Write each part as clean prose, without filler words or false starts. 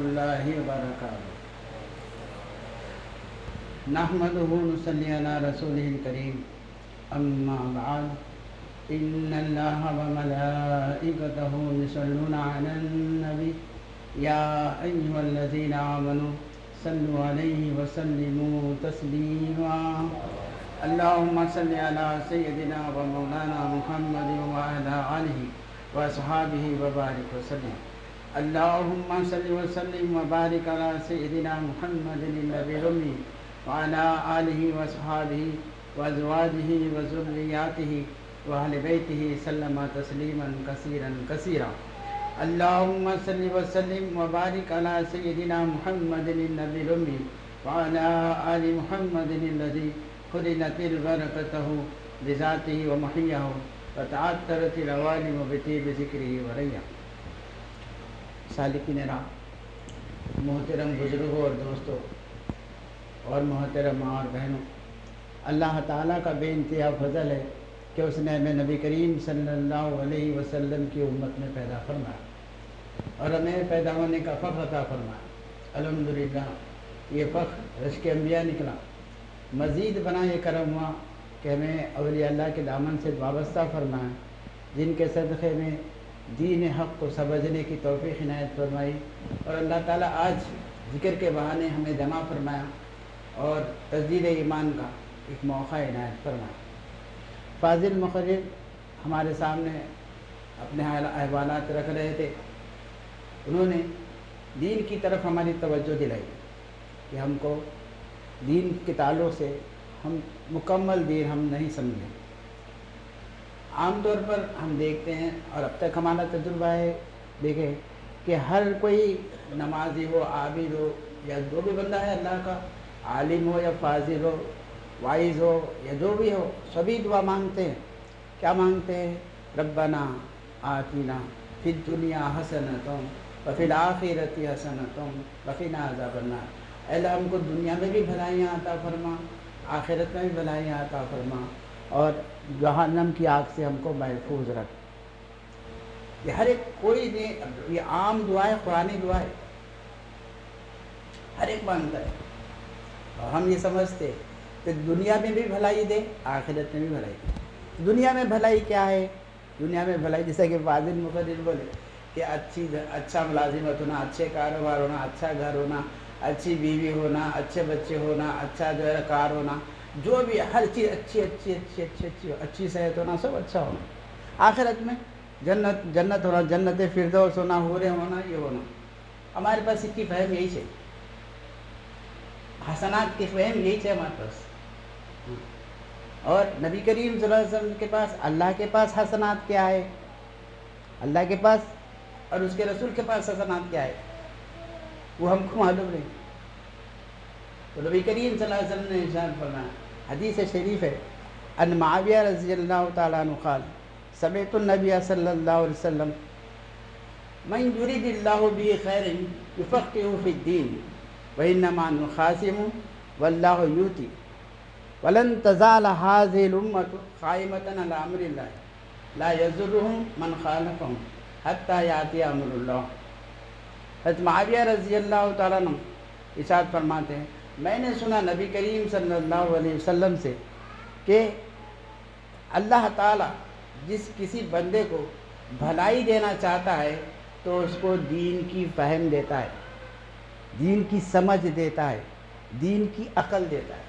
الله وبركاته نحمده ونصلي على رسوله الكريم أما بعد إن الله وملائكته يصلون على النبي يا أيها الذين آمنوا صلوا عليه وسلموا تسليما اللهم صل على سيدنا ومولانا محمد وعلى آله وأصحابه وبارك وسلم اللهم صل وسلم وبارك على سيدنا محمد النبي الأمي وعلى آله وأصحابه وأزواجه وذرياته وأهل بيته سلم تسليما كثيرا كثيرا اللهم صل وسلم وبارك على سيدنا محمد النبي الأمي وعلى آل محمد الذي خلنت البركته بذاته ومحيه وتعطرت العوالم بطيب ذكره وريا سالکین راہ، محترم بزرگوں اور دوستوں اور محترم ماں اور بہنوں، اللہ تعالیٰ کا بے انتہا فضل ہے کہ اس نے ہمیں نبی کریم صلی اللہ علیہ وسلم کی امت میں پیدا فرمایا اور ہمیں پیدا ہونے کا فخر عطا فرمایا۔ الحمدللہ یہ فخر رشک انبیاء نکلا، مزید بنا یہ کرم ہوا کہ ہمیں اولیاء اللہ کے دامن سے وابستہ فرمایا، جن کے صدقے میں دین حق کو سمجھنے کی توفیق عنایت فرمائی، اور اللہ تعالیٰ آج ذکر کے بہانے ہمیں جمع فرمایا اور تجدید ایمان کا ایک موقع عنایت فرمایا۔ فاضل مقرر ہمارے سامنے اپنے احوالات رکھ رہے تھے، انہوں نے دین کی طرف ہماری توجہ دلائی کہ ہم کو دین کے تعلق سے ہم مکمل دین ہم نہیں سمجھیں۔ عام طور پر ہم دیکھتے ہیں اور اب تک ہمارا تجربہ ہے دیکھیں کہ ہر کوئی نمازی ہو، عابد ہو، یا جو بھی بندہ ہے اللہ کا، عالم ہو یا فاضل ہو، وائز ہو یا جو بھی ہو، سبھی دعا مانگتے ہیں۔ کیا مانگتے ہیں؟ ربنا آتنا فی الدنیا حسنۃ وفی الآخرۃ حسنۃ وقنا عذاب النار۔ اے اللہ ہم کو دنیا میں بھی بھلائیاں عطا فرما، آخرت میں بھی بھلائیاں عطا فرما، اور جہنم کی آگ سے ہم کو محفوظ رکھ۔ یہ ہر ایک کوئی نہیں، یہ عام دعا ہے، قرآنی دعا ہے، ہر ایک مانگتا ہے، اور ہم یہ سمجھتے کہ دنیا میں بھی بھلائی دے، آخرت میں بھی بھلائی دے۔ دنیا میں بھلائی کیا ہے؟ دنیا میں بھلائی جیسا کہ فاضل مقرر بولے کہ اچھا ملازمت ہونا، اچھے کاروبار ہونا، اچھا گھر ہونا، اچھی بیوی ہونا، اچھے بچے ہونا، اچھا جو ہے کار ہونا، جو بھی ہر چیز اچھی صحت ہونا، سب اچھا ہونا۔ آخرت میں جنت ہونا، جنت فردوس ہونا، حوریں ہونا، یہ ہونا۔ ہمارے پاس اس کی فہم یہی ہے، حسنات کی فہم یہی ہے ہمارے پاس۔ اور نبی کریم صلی اللہ علیہ وسلم کے پاس، اللہ کے پاس حسنات کیا ہے؟ اللہ کے پاس اور اس کے رسول کے پاس حسنات کیا ہے وہ ہم کو معلوم نہیں۔ تو نبی کریم صلی اللہ علیہ وسلم نے ارشاد فرمایا، حدیث شریف ہے، ان معاویہ رضی اللہ تعالیٰ عنہ قال سمعت النبی صلی اللہ علیہ وسلم من یرید اللہ به خیر یفقهہ فی الدین وانما نخاصم واللہ یؤتی ولن تزال هذه الامة قائمة على امر اللہ لا یضرهم من خالفهم حتى یأتی امر اللہ۔ حضرت معاویہ رضی اللہ تعالیٰ عنہ ارشاد فرماتے ہیں، میں نے سنا نبی کریم صلی اللہ علیہ وسلم سے کہ اللہ تعالیٰ جس کسی بندے کو بھلائی دینا چاہتا ہے تو اس کو دین کی فہم دیتا ہے، دین کی سمجھ دیتا ہے، دین کی عقل دیتا ہے۔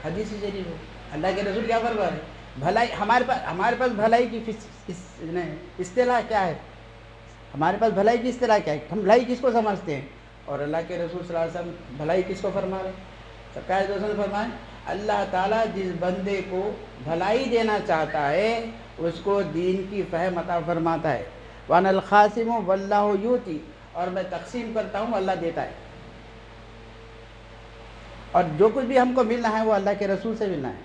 حدیث شریف ہے، اللہ کے رسول کیا فرما رہے ہیں؟ بھلائی ہمارے پاس بھلائی کی اصطلاح کیا ہے؟ ہمارے پاس بھلائی کی اصطلاح کیا ہے؟ ہم بھلائی کس کو سمجھتے ہیں؟ اور اللہ کے رسول صلی اللہ علیہ وسلم بھلائی کس کو فرما رہے ہیں؟ سرکار دو وسلم فرمائیں، اللہ تعالیٰ جس بندے کو بھلائی دینا چاہتا ہے اس کو دین کی فہم عطا فرماتا ہے۔ وَأَنَا الْخَاسِمُ وَاللَّهُ يُؤْتِي، اور میں تقسیم کرتا ہوں، اللہ دیتا ہے۔ اور جو کچھ بھی ہم کو ملنا ہے وہ اللہ کے رسول سے ملنا ہے۔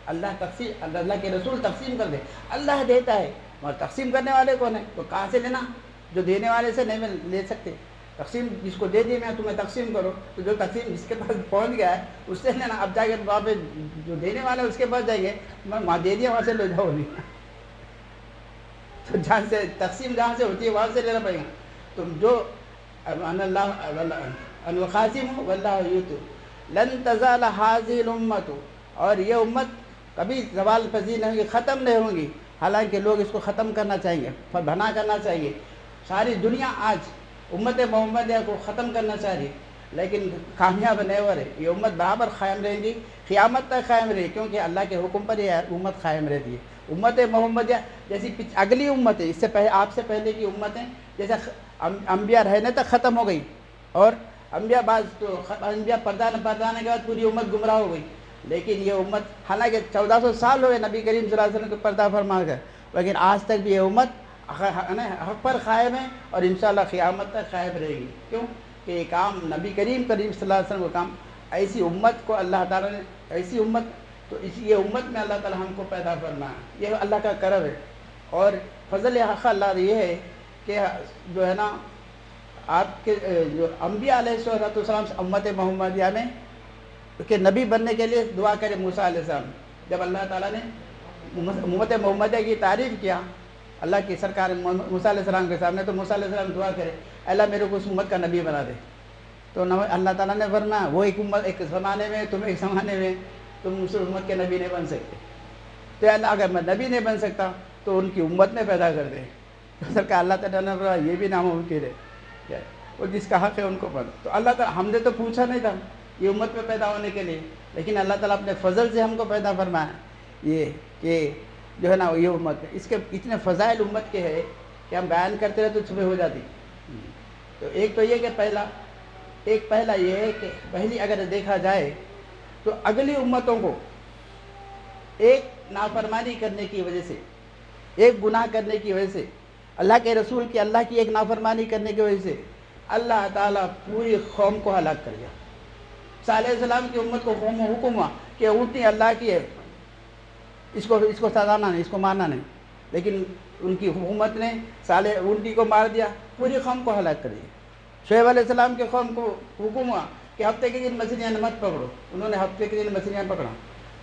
اللہ کے رسول تقسیم کر دے، اللہ دیتا ہے، اور تقسیم کرنے والے کون ہیں؟ تو کہاں سے لینا؟ جو دینے والے سے نہیں لے سکتے۔ تقسیم جس کو دے دی میں تمہیں تقسیم کرو، تو جو تقسیم جس کے پاس پہنچ گیا ہے اس سے لینا۔ اب جا کے وہاں پہ جو دینے والا ہے اس کے پاس جائیں گے، وہاں دے دیا وہاں سے لے جاؤ نہیں، تو جہاں سے تقسیم جہاں سے ہوتی ہے وہاں سے لینا پڑے گا۔ تم جو ان اللہ القاسم واللہ یوت لن تزال هذه الامت، اور یہ امت کبھی زوال پذیر نہیں ہوگی، ختم نہیں ہوں گی، حالانکہ لوگ اس کو ختم کرنا چاہیں گے، بنا کرنا چاہیے. ساری دنیا آج امت محمدیہ کو ختم کرنا چاہ رہی، لیکن کامیاب نہیں ہو رہے. یہ امت برابر قائم رہے گی، قیامت تک قائم رہے، کیونکہ اللہ کے حکم پر یہ امت قائم رہتی ہے. امت محمدیہ جیسی اگلی امت ہے، اس سے پہلے آپ سے پہلے کی امتیں جیسے انبیاء رہنے تک ختم ہو گئی، اور انبیاء انبیاء پردانے کے بعد پوری امت گمراہ ہو گئی. لیکن یہ امت حالانکہ 1400 سال ہوئے نبی کریم صلی اللہ علیہ وسلم کو پردہ فرما کر، لیکن آج تک بھی یہ امت حق پر قائم ہے، اور انشاءاللہ قیامت تک قائم رہے گی. کیوں کہ یہ کام نبی کریم صلی اللہ علیہ وسلم کو کام، ایسی امت کو اللہ تعالیٰ نے، ایسی امت، تو یہ امت میں اللہ تعالیٰ ہم کو پیدا فرمایا. یہ اللہ کا کرم ہے، اور فضل حق اللہ یہ ہے کہ جو ہے نا آپ کے جو انبیاء علیہ السلام امت محمدیہ میں کہ نبی بننے کے لیے دعا کرے. موسیٰ علیہ السلام جب اللہ تعالیٰ نے امت محمدیہ کی تعریف کیا اللہ کی سرکار موسیٰ علیہ السلام کے سامنے، تو موسیٰ علیہ السلام دعا کرے اللہ میرے کو اس امت کا نبی بنا دے. تو اللہ تعالیٰ نے فرمایا وہ ایک امت ایک زمانے میں، تم ایک زمانے میں تم اس امت کے نبی نہیں بن سکتے. تو اللہ اگر میں نبی نہیں بن سکتا تو ان کی امت میں پیدا کر دے. تو سرکار اللہ تعالیٰ نے فرمایا یہ بھی ناممکن ہے، وہ جس کا حق ہے ان کو بن. تو اللہ تعالیٰ ہم نے تو پوچھا نہیں تھا یہ امت میں پیدا ہونے کے لیے، لیکن اللہ تعالیٰ اپنے فضل سے ہم کو پیدا فرمایا. یہ کہ جو ہے نا یہ امت، اس کے اتنے فضائل امت کے ہے کہ ہم بیان کرتے رہے تو صبح ہو جاتی. تو ایک تو یہ کہ پہلا یہ ہے کہ پہلی اگر دیکھا جائے تو اگلی امتوں کو ایک نافرمانی کرنے کی وجہ سے، ایک گناہ کرنے کی وجہ سے، اللہ کے رسول کی اللہ کی ایک نافرمانی کرنے کی وجہ سے اللہ تعالیٰ پوری قوم کو ہلاک کر دیا. صالح علیہ السلام کی امت کو حکم ہوا کہ اونٹنی اللہ کی ہے، اس کو سزانا نہیں، اس کو مارنا نہیں، لیکن ان کی حکومت نے صالح اونٹنی کو مار دیا، پوری قوم کو ہلاک کر دیا. شعیب علیہ السلام کے قوم کو حکم ہوا کہ ہفتے کے دن مچھلیاں مت پکڑو، انہوں نے ہفتے کے دن مچھلیاں پکڑا،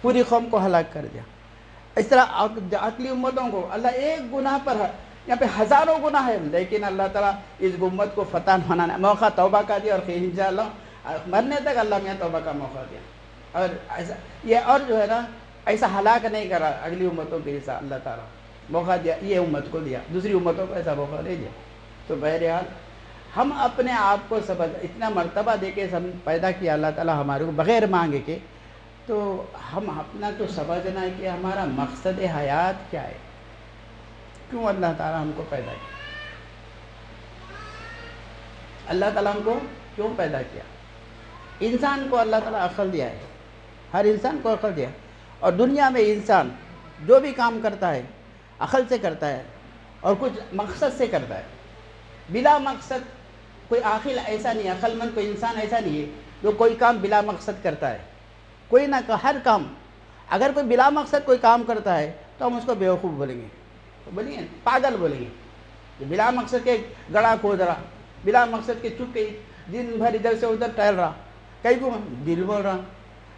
پوری قوم کو ہلاک کر دیا. اس طرح اگلی امتوں کو اللہ ایک گناہ پر ہے، یہاں پہ ہزاروں گناہ ہیں، لیکن اللہ تعالیٰ اس امت کو فتح بنانا موقع توبہ کا دیا، اور انشاءاللہ مرنے تک اللہ میں توبہ کا موقع دیا. اور ایسا یہ اور جو ہے نا ایسا ہلاک نہیں کرا اگلی امتوں کے حصہ، اللہ تعالیٰ موقع دیا، یہ امت کو دیا، دوسری امتوں کو ایسا موقع نہیں دیا. تو بہرحال ہم اپنے آپ کو سمجھ اتنا مرتبہ دے کے پیدا کیا اللہ تعالیٰ ہمارے کو بغیر مانگے کے، تو ہم اپنا تو سمجھنا ہے کہ ہمارا مقصد حیات کیا ہے، کیوں اللہ تعالیٰ ہم کو پیدا کیا، اللہ تعالیٰ ہم کو کیوں پیدا کیا. انسان کو اللہ تعالیٰ عقل دیا ہے، ہر انسان کو عقل دیا، اور دنیا میں انسان جو بھی کام کرتا ہے عقل سے کرتا ہے اور کچھ مقصد سے کرتا ہے. بلا مقصد کوئی عاقل ایسا نہیں ہے، عقل مند کوئی انسان ایسا نہیں ہے جو کوئی کام بلا مقصد کرتا ہے. کوئی نہ ہر کام، اگر کوئی بلا مقصد کوئی کام کرتا ہے تو ہم اس کو بیوقوف بولیں گے، بولیں گے پاگل بولیں گے. بلا مقصد کے گڑھا کھود رہا، بلا مقصد کے چپ کے دن بھر ادھر سے ادھر ٹہل رہا، کئی کو دل بول رہا،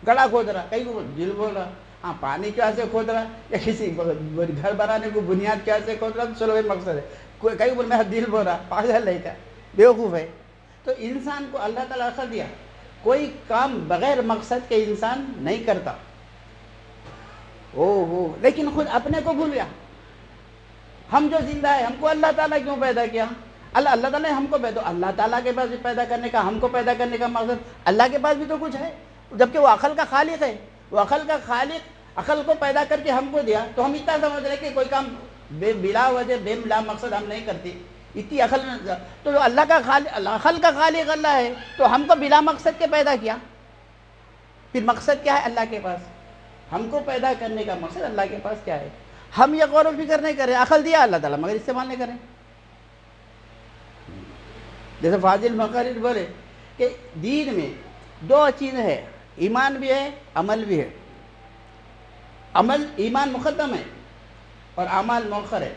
گڑھا کھود رہا، کئی کو دل بول رہا. ہاں پانی کیا سے کھود رہا یا کسی گھر بنانے کو بنیاد کیا سے کھود رہا، تو چلو یہ مقصد ہے. کئی بول میں دل بول رہا، پاگل نہیں تھا، بیوقوف ہے. تو انسان کو اللہ تعالیٰ عقل دیا، کوئی کام بغیر مقصد کے انسان نہیں کرتا. لیکن خود اپنے کو بھول گیا. ہم جو زندہ ہے ہم کو اللہ تعالیٰ کیوں پیدا کیا؟ اللہ تعالیٰ نے ہم کو پیدا، اللہ تعالیٰ کے پاس بھی پیدا کرنے کا، ہم کو پیدا کرنے کا مقصد، اللہ کے پاس بھی تو کچھ ہے، جبکہ وہ عقل کا خالق ہے. وہ عقل کا خالق عقل کو پیدا کر کے ہم کو دیا، تو ہم اتنا سمجھ رہے کہ کوئی کام بلا وجہ بلا مقصد ہم نہیں کرتے، اتنی عقل. تو اللہ کا خالق، عقل کا خالق اللہ ہے، تو ہم کو بلا مقصد کے پیدا کیا. پھر مقصد کیا ہے اللہ کے پاس؟ ہم کو پیدا کرنے کا مقصد اللہ کے پاس کیا ہے؟ ہم یہ غور و فکر نہیں کریں. عقل دیا اللہ تعالیٰ مگر استعمال نہیں کریں. جیسے فاضل مقرر بولے کہ دین میں دو چیزیں ہیں، ایمان بھی ہے عمل بھی ہے. ایمان مقدم ہے اور اعمال مؤخر ہے.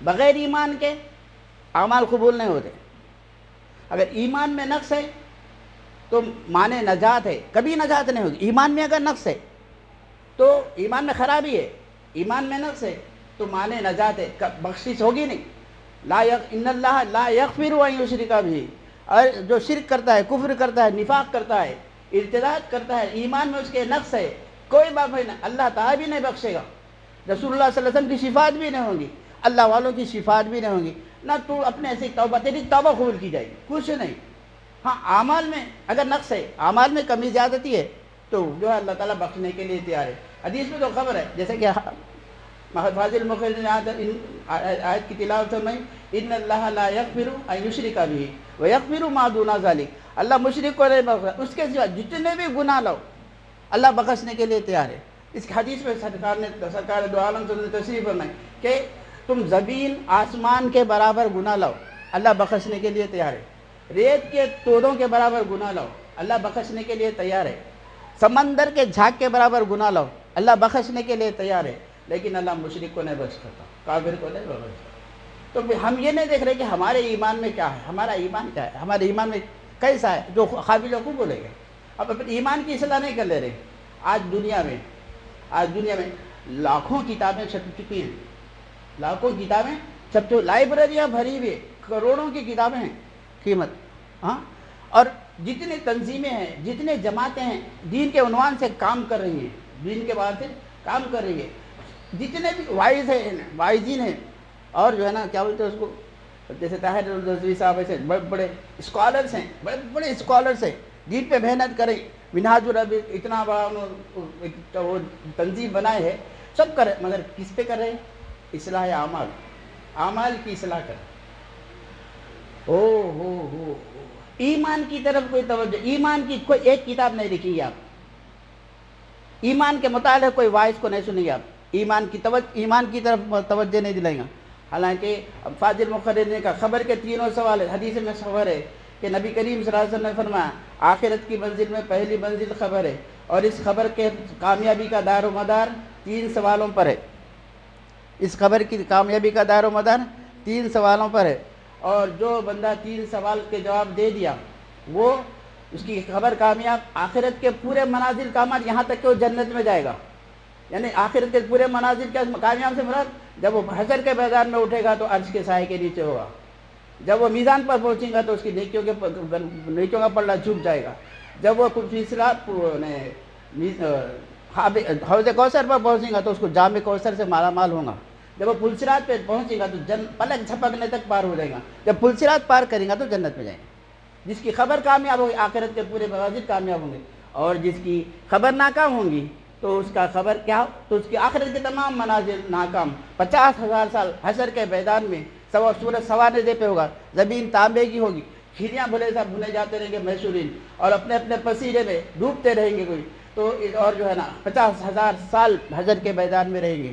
بغیر ایمان کے اعمال قبول نہیں ہوتے. اگر ایمان میں نقص ہے تو معنی نجات ہے، کبھی نجات نہیں ہوگی. ایمان میں اگر نقص ہے تو ایمان میں خرابی ہے، ایمان میں نقص ہے تو معنی نجات ہے، بخشش ہوگی نہیں. ان اللہ لا یغفر ان یشرک بھی، اور جو شرک کرتا ہے، کفر کرتا ہے، نفاق کرتا ہے، ارتداد کرتا ہے، ایمان میں اس کے نقص ہے، کوئی بات نہیں، اللہ تعالیٰ بھی نہیں بخشے گا، رسول اللہ صلی اللہ علیہ وسلم کی شفاعت بھی نہیں ہوگی، اللہ والوں کی شفاعت بھی نہیں ہوگی، نہ تو اپنے ایسی توبہ، تیری توبہ قبول کی جائے گی، کچھ نہیں۔ ہاں اعمال میں اگر نقص ہے، اعمال میں کمی زیادتی ہے، تو جو ہے اللہ تعالیٰ بخشنے کے لیے تیار ہے۔ حدیث میں تو خبر ہے، جیسے کہ فاضل مخرج نے آیت کی تلاوت فرمائی، ان اللہ لا یغفر ان یشرک بہ ویغفر ما دون ذلک، اللہ مشرک کو نہیں بخشتا، اس کے سوا جتنے بھی گناہ لاؤ اللہ بخشنے کے لیے تیار ہے۔ اس حدیث میں سرکار دو عالم صلی اللہ علیہ وسلم نے تشریف فرمائی کہ تم زمین آسمان کے برابر گناہ لاؤ، اللہ بخشنے کے لیے تیار ہے، ریت کے تودوں کے برابر گناہ لاؤ، اللہ بخشنے کے لیے تیار ہے، سمندر کے جھاگ کے برابر گناہ لاؤ، اللہ بخشنے کے لیے تیار ہے، لیکن اللہ مشرک کو نہیں بخشتا، کافر کو نہیں بخشتا۔ تو ہم یہ نہیں دیکھ رہے کہ ہمارے ایمان میں کیا ہے، ہمارا ایمان کیا ہے، ہمارے ایمان میں کیسا ہے، جو قابل کو بولے گے۔ اب اپنے ایمان کی اصلاح نہیں کر لے رہے۔ آج دنیا میں لاکھوں کتابیں چھپ چکی ہیں، لاکھوں کتابیں چھپ چکی، لائبریریاں بھری ہوئی، کروڑوں کی کتابیں ہیں قیمت، ہاں، اور جتنی تنظیمیں ہیں، جتنے جماعتیں ہیں، دین کے عنوان سے کام کر رہی ہیں، دین کے بعد سے کام کر رہی ہے، جتنے بھی واعظین ہیں، اور جو ہے نا کیا بولتے ہیں اس کو، جیسے طاہر الرضوی صاحب، ایسے بڑے بڑے اسکالرس ہیں، بڑے بڑے اسکالرس ہیں، دین پہ محنت کریں، منہاج الربی اتنا بڑا وہ تنظیم بنائے ہے، سب کرے، مگر کس پہ کر رہے ہیں؟ اصلاح اعمال کی اصلاح کریں۔ ہو ایمان کی طرف کوئی توجہ، ایمان کی کوئی ایک کتاب نہیں لکھی ہے، آپ ایمان کے متعلق کوئی واعظ کو نہیں سنیں گے، آپ ایمان کی طرف توجہ نہیں دلائیں گا۔ حالانکہ فاضل مقرر نے کہا خبر کے تینوں سوال ہے، حدیث میں خبر ہے کہ نبی کریم صلی اللہ علیہ وسلم نے فرمایا آخرت کی منزل میں پہلی منزل خبر ہے، اور اس خبر کے کامیابی کا دار و مدار 3 سوالوں پر ہے، اس خبر کی کامیابی کا دار و مدار 3 سوالوں پر ہے، اور جو بندہ 3 سوال کے جواب دے دیا وہ اس کی خبر کامیاب، آخرت کے پورے منازل کامیاب، یہاں تک کہ وہ جنت میں جائے گا۔ یعنی آخرت کے پورے منازل کے کامیاب سے مراد، جب وہ حشر کے میدان میں اٹھے گا تو عرش کے سائے کے نیچے ہوگا، جب وہ میزان پر پہنچے گا تو اس کی نیکیوں کا پلڑا جھک جائے گا، جب وہ حوض کوثر پر پہنچے گا تو اس کو جام کوثر سے مالا مال ہوگا، جب وہ پلصراط پہ پہنچے گا تو پلک جھپکنے تک پار ہو جائے گا، جب پلصراط پار کرے گا تو جنت میں جائیں گے۔ جس کی خبر کامیاب ہوگی آخرت کے پورے منازل کامیاب ہوں گے، اور جس کی خبر ناکام ہوں گی تو اس کا خبر کیا، تو اس کی آخرت کے تمام منازل ناکام۔ 50,000 سال حشر کے میدان میں سورج سوارنے پہ ہوگا، زمین تانبے کی ہوگی، کھیریاں بھنے جاتے رہیں گے محشورین، اور اپنے اپنے پسینے میں ڈوبتے رہیں گے کوئی تو، اور جو ہے نا 50,000 سال حشر کے میدان میں رہیں گے،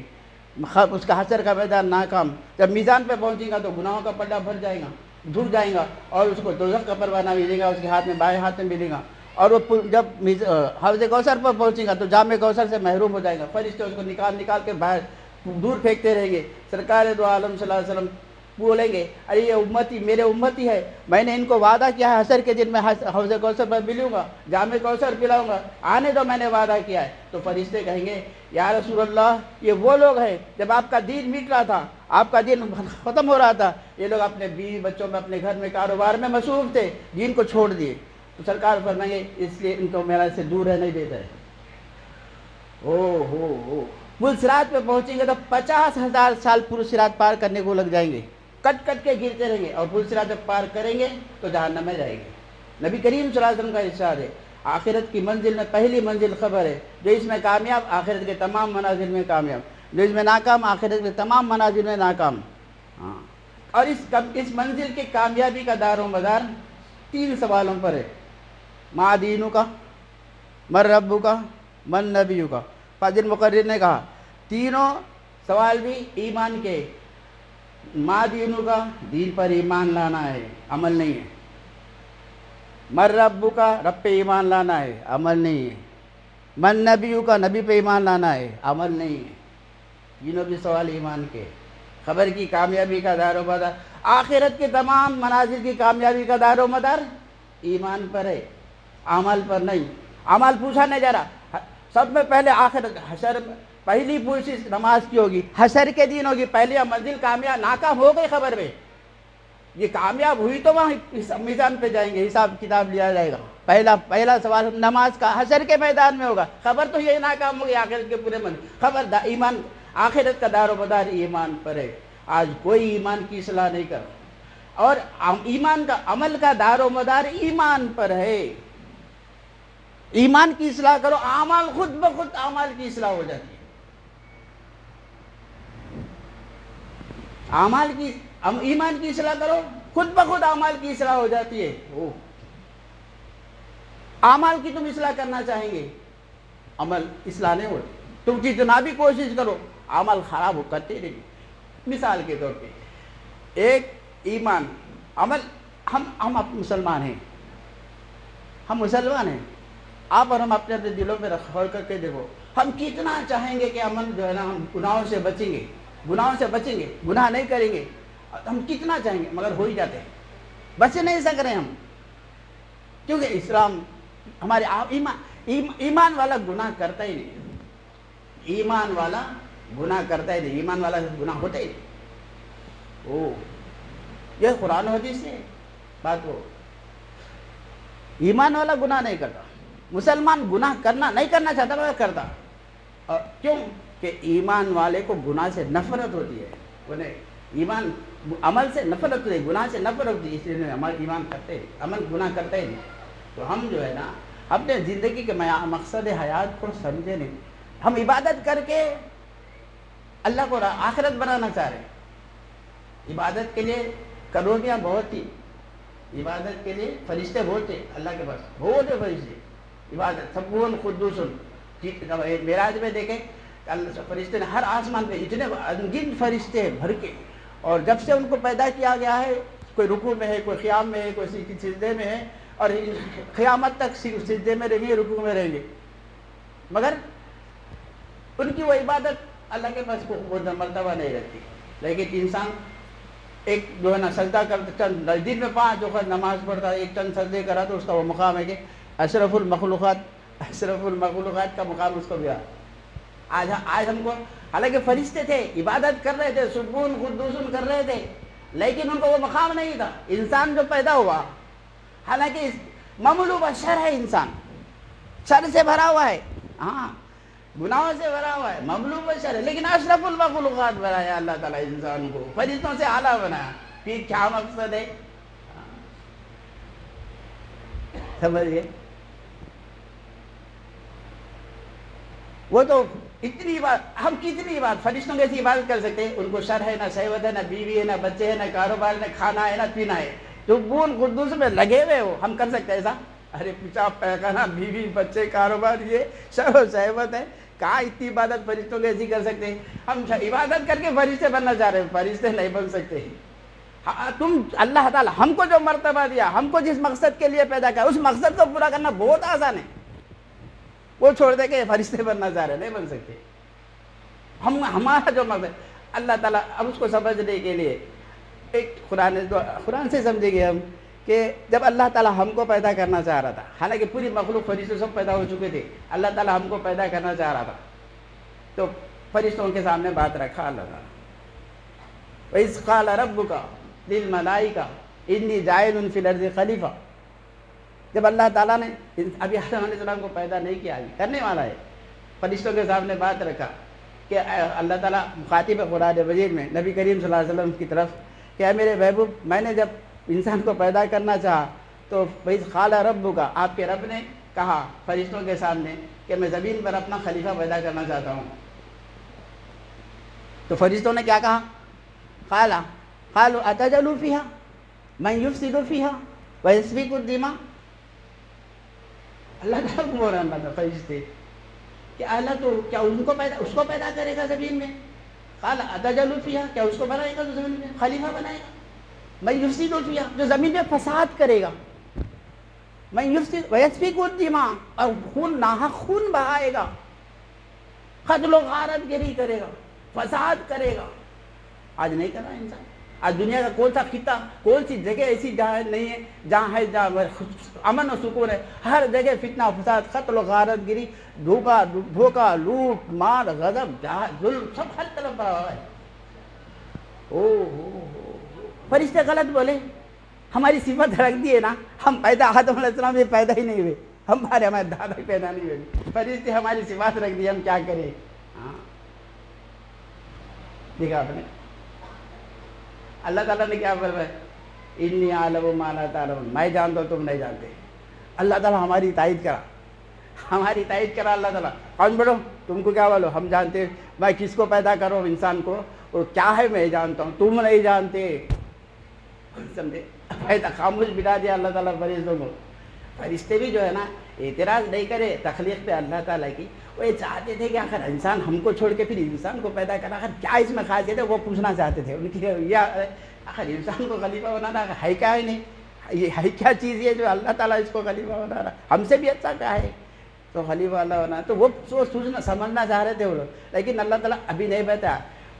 اس کا حشر کا میدان ناکام۔ جب میزان پہ پہنچے گا تو گناہوں کا پلڑا بھر جائے گا، دھل جائے گا، اور اس کو دوزخ کا پروانہ ملے گا، اس کے ہاتھ میں بائیں ہاتھ میں ملے گا، اور وہ جب حوض کوثر پر پہنچے گا تو جام کوثر سے محروم ہو جائے گا، فرشتے اس کو نکال کے باہر دور پھینکتے رہیں گے۔ سرکار دو عالم صلی اللہ علیہ وسلم بولیں گے ارے یہ امتی میرے امتی ہے، میں نے ان کو وعدہ کیا ہے حشر کے دن میں حوض کوثر پر ملوں گا، جام کوثر پلاؤں گا، آنے دو، میں نے وعدہ کیا ہے۔ تو فرشتے کہیں گے یا رسول اللہ یہ وہ لوگ ہیں جب آپ کا دین مٹ رہا تھا، آپ کا دین ختم ہو رہا تھا، یہ لوگ اپنے بیوی بچوں میں، اپنے گھر میں، کاروبار میں مصروف تھے، دین کو چھوڑ دیے۔ تو سرکار فرمائیں گے اس لیے ان کو میرا سے دور رہنے دیتا ہے۔ پلصراط پہ پہنچیں گے تو 50,000 سال پلصراط پار کرنے کو لگ جائیں گے، کٹ کٹ کے گرتے رہیں گے، اور پلصراط جب پار کریں گے تو جہنم میں جائیں گے۔ نبی کریم صلی اللہ علیہ وسلم کا ارشاد ہے آخرت کی منزل میں پہلی منزل خبر ہے، جو اس میں کامیاب آخرت کے تمام منازل میں کامیاب، جو اس میں ناکام آخرت کے تمام منازل میں ناکام۔ ہاں، اور اس منزل کی کامیابی کا دار و مدار 3 سوالوں پر ہے، ما دینو کا، من ربو کا، من نبیو کا۔ فاضل مقرر نے کہا تینوں سوال بھی ایمان کے، ما دینو کا دین پر ایمان لانا ہے، عمل نہیں ہے، من ربو کا رب پہ ایمان لانا ہے، عمل نہیں ہے، من نبیو کا نبی پہ ایمان لانا ہے، عمل نہیں ہے۔ تینوں بھی سوال ایمان کے، خبر کی کامیابی کا دار و مدار، آخرت کے تمام منازل کی کامیابی کا دار و مدار ایمان پر ہے، عمل پر نہیں۔ عمل پوچھا نہیں جا رہا، سب میں پہلے آخرت حشر پہلی پوچھ نماز کی ہوگی، حشر کے دن ہوگی، پہلی منزل کامیاب ناکام ہو گئی خبر میں، یہ کامیاب ہوئی تو وہاں میزان پہ جائیں گے، حساب کتاب لیا جائے گا۔ پہلا سوال نماز کا حشر کے میدان میں ہوگا۔ خبر تو یہ ناکام ہوگی آخرت کے پورے خبر ایمان، آخرت کا دار و مدار ایمان پر ہے۔ آج کوئی ایمان کی اصلاح نہیں کر، اور ایمان کا عمل کا دار و مدار ایمان پر ہے۔ ایمان کی اصلاح کرو، اعمال خود بخود اعمال کی اصلاح ہو جاتی ہے۔ ایمان کی اصلاح کرو، خود بخود اعمال کی اصلاح ہو جاتی ہے۔ اعمال کی تم اصلاح کرنا چاہیں گے، عمل اصلاح نہیں ہوتی۔ تم جتنا بھی کوشش کرو، عمل خراب کرتے رہے۔ مثال کے طور پہ ایک ایمان عمل، ہم مسلمان ہیں، آپ اور ہم اپنے اپنے دلوں میں غور کر کے دیکھو، ہم کتنا چاہیں گے کہ عمل جو ہے نا، ہم گناہوں سے بچیں گے، گناہ نہیں کریں گے، ہم کتنا چاہیں گے، مگر ہو ہی جاتے ہیں، بچ نہیں سک رہے ہم، کیونکہ اسلام ہمارے ایمان والا گناہ کرتا ہی نہیں، ایمان والا گناہ ہوتا ہی نہیں۔ یہ قرآن و حدیث سے بات ہو، ایمان والا گناہ نہیں کرتا۔ مسلمان گناہ نہیں کرنا چاہتا مگر کرتا، اور کیوں کہ ایمان والے کو گناہ سے نفرت ہوتی ہے، انہیں ایمان عمل سے نفرت ہوتی ہے، گناہ سے نفرت ہوتی ہے، اس لیے ایمان کرتے ہیں، عمل گناہ کرتے ہی نہیں۔ تو ہم جو ہے نا اپنے زندگی کے مقصد حیات کو سمجھے نہیں، ہم عبادت کر کے اللہ کو آخرت بنانا چاہ رہے ہیں۔ عبادت کے لیے کالونیاں بہت تھی، عبادت کے لیے فرشتے بہت تھے، اللہ کے پاس بہت ہے فرشتے، عبادت سبون قدوس، معراج میں دیکھیں فرشتے نے ہر آسمان پہ اتنے انگن فرشتے بھر کے، اور جب سے ان کو پیدا کیا گیا ہے، کوئی رکوع میں ہے، کوئی قیام میں ہے، کوئی سجدے میں ہے، اور قیامت تک سجدے میں رہیں گے، رکوع میں رہیں گے، مگر ان کی وہ عبادت اللہ کے پاس وہ مرتبہ نہیں رکھتی۔ لیکن انسان ایک جو ہے نا سجدہ کرتا، دن میں 5 وقت نماز پڑھتا ہے، ایک چند سجدے کرا تو اس کا وہ مقام ہے کہ اشرف المخلوقات کا مقام اس کو ملا۔ آج ہم کو، حالانکہ فرشتے تھے، عبادت کر رہے تھے، سبون قدوس کر رہے تھے، لیکن ان کو وہ مقام نہیں تھا۔ انسان جو پیدا ہوا، حالانکہ مملو بشر ہے، انسان شر سے بھرا ہوا ہے، ہاں گناہوں سے بھرا ہوا ہے، مملو بشر ہے، لیکن اشرف المخلوقات بنایا اللہ تعالیٰ انسان کو، فرشتوں سے اعلیٰ بنایا۔ پھر کیا مقصد ہے، سمجھئے؟ وہ تو اتنی بات، ہم کتنی بات فرشتوں کیسی عبادت کر سکتے ہیں؟ ان کو شر ہے، نہ شہوت ہے، نہ بیوی ہے، نہ بچے ہیں، نہ کاروبار، نہ کھانا ہے، نہ پینا ہے، جو بون قدوس میں لگے ہوئے ہو، ہم کر سکتے ہیں ایسا؟ ارے پیشاب پیخانہ، بیوی بچے کاروبار، یہ شر و شہوت ہے، کہاں اتنی عبادت فرشتوں کیسی کر سکتے ہیں؟ ہم عبادت کر کے فرشتے بننا چاہ رہے ہیں، فرشتے نہیں بن سکتے۔ تم اللہ تعالیٰ ہم کو جو مرتبہ دیا، ہم کو جس مقصد کے لیے پیدا کیا، اس مقصد کو پورا کرنا بہت آسان ہے، وہ چھوڑ دے کے فرشتے بننا چاہ رہے، نہیں بن سکتے۔ ہمارا جو مقصد اللہ تعالیٰ، اب اس کو سمجھنے کے لیے ایک قرآن سے سمجھے گے ہم کہ جب اللہ تعالیٰ ہم کو پیدا کرنا چاہ رہا تھا، حالانکہ پوری مخلوق فرشتے سب پیدا ہو چکے تھے، اللہ تعالیٰ ہم کو پیدا کرنا چاہ رہا تھا، تو فرشتوں کے سامنے بات رکھا اللہ تعالیٰ، وَإِذْ قَالَ رَبُّكَ لِلْمَلَائِكَةِ إِنِّي جَاعِلٌ فِي الْأَرْضِ خَلِيفَةً، جب اللہ تعالیٰ نے ابھی آدم علیہ السلام کو پیدا نہیں کیا، کرنے والا ہے، فرشتوں کے سامنے بات رکھا کہ اللہ تعالیٰ مخاطب قرآن مجید میں نبی کریم صلی اللہ علیہ وسلم کی طرف کہ اے میرے محبوب، میں نے جب انسان کو پیدا کرنا چاہا تو وَإِذْ قَالَ رَبُّكَ، آپ کے رب نے کہا فرشتوں کے سامنے کہ میں زمین پر اپنا خلیفہ پیدا کرنا چاہتا ہوں، تو فرشتوں نے کیا کہا؟ قَالُوا أَتَجْعَلُ فِيهَا مَن يُفْسِدُ فِيهَا وَيَسْفِكُ الدِّمَاءَ، اللہ تعالیٰ کو بول رہا تھا فرشتے کہ اللہ تو کیا اس کو پیدا کرے گا زمین میں؟ قال أتجعل فيها، کیا اس کو بنائے گا تو زمین میں خلیفہ بنائے گا؟ من يفسد فيها، جو زمین میں فساد کرے گا، من يفسد ويسفك الدماء، اور خون، ناحق خون بہائے گا، قتل و غارت گری کرے گا، فساد کرے گا۔ آج نہیں کر رہا انسان۔ آج دنیا کا کون سا خطہ، کون سی جگہ ایسی جہاں نہیں ہے جہاں امن و سکون ہے؟ ہر جگہ فتنہ و فساد، قتل و غارت گری، دھوکہ، لوٹ مار، غضب، ظلم، سب ہر طرف بڑھا ہوا ہے۔ فرشتے غلط بولے، ہماری صفت رکھ دیے نا، ہم پیدا آدم علیہ السلام سے پیدا ہی نہیں ہوئے، ہمارے دادا ہی پیدا نہیں ہوئے، فرشتے ہماری صفات رکھ دی، ہم کیا کریں؟ ہاں دیکھا آپ نے اللہ تعالیٰ نے کیا فرمایا؟ انی اعلم ما لا تعلمون، میں جانتا ہوں تم نہیں جانتے۔ اللہ تعالیٰ ہماری تائید کرا، ہماری تائید کرا اللہ تعالیٰ، کون بڑھو تم کو کیا بولو، ہم جانتے ہیں، میں کس کو پیدا کروں انسان کو، اور کیا ہے میں جانتا ہوں، تم نہیں جانتے، سمجھے؟ پیدا خاموش بٹھا دیا اللہ تعالیٰ فرشتوں کو۔ فرشتے بھی جو ہے نا اعتراض نہیں کرے تخلیق پہ اللہ تعالیٰ کی، وہ یہ چاہتے تھے کہ آخر انسان ہم کو چھوڑ کے پھر انسان کو پیدا کرا، آخر کیا اس میں خاصیت ہے وہ پوچھنا چاہتے تھے ان کی، یا آخر انسان کو خلیفہ بنانا ہے کیا ہے، نہیں یہ ہے کیا چیز ہے جو اللہ تعالیٰ اس کو خلیفہ بنا رہا، ہم سے بھی اچھا کیا ہے تو خلیفہ اللہ بنا، تو وہ سوچنا سمجھنا چاہ رہے تھے وہ لوگ، لیکن اللہ تعالیٰ ابھی نہیں بتایا،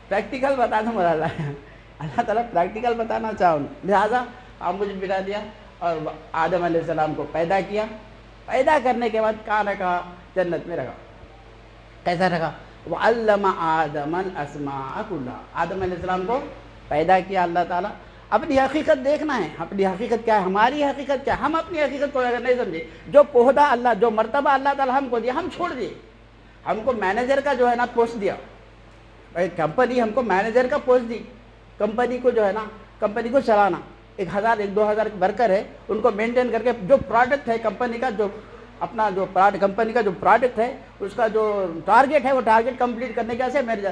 پریکٹیکل بتانا مرا اللہ تعالیٰ پریکٹیکل بتانا چاہوں، لہٰذا آپ مجھے بٹھا دیا اور آدم علیہ السلام کو پیدا کیا، پیدا کرنے کے بعد کہاں رکھا؟ جنت میں رکھا۔ کیسا رکھا؟ وَعَلَّمَ آدَمَ الْأَسْمَاءَ كُلَّهَا، آدم علیہ السلام کو پیدا کیا اللہ تعالیٰ۔ اپنی حقیقت دیکھنا ہے، اپنی حقیقت کیا ہے، ہماری حقیقت کیا ہے، ہم اپنی حقیقت کو اگر نہیں سمجھے، جو پودا اللہ، جو مرتبہ اللہ تعالیٰ ہم کو دیا ہم چھوڑ دیے، ہم کو مینیجر کا جو ہے نا پوسٹ دیا، کمپنی ہم کو مینیجر کا پوسٹ دی، کمپنی کو جو ہے نا کمپنی کو چلانا، 1000 2000 ورکر ہے، ان کو مینٹین کر کے جو پروڈکٹ ہے کمپنی کا، جو اپنا جو کمپنی کا جو پروڈکٹ ہے اس کا جو ٹارگیٹ ہے وہ ٹارگیٹ کمپلیٹ کرنے کے واسطے میرے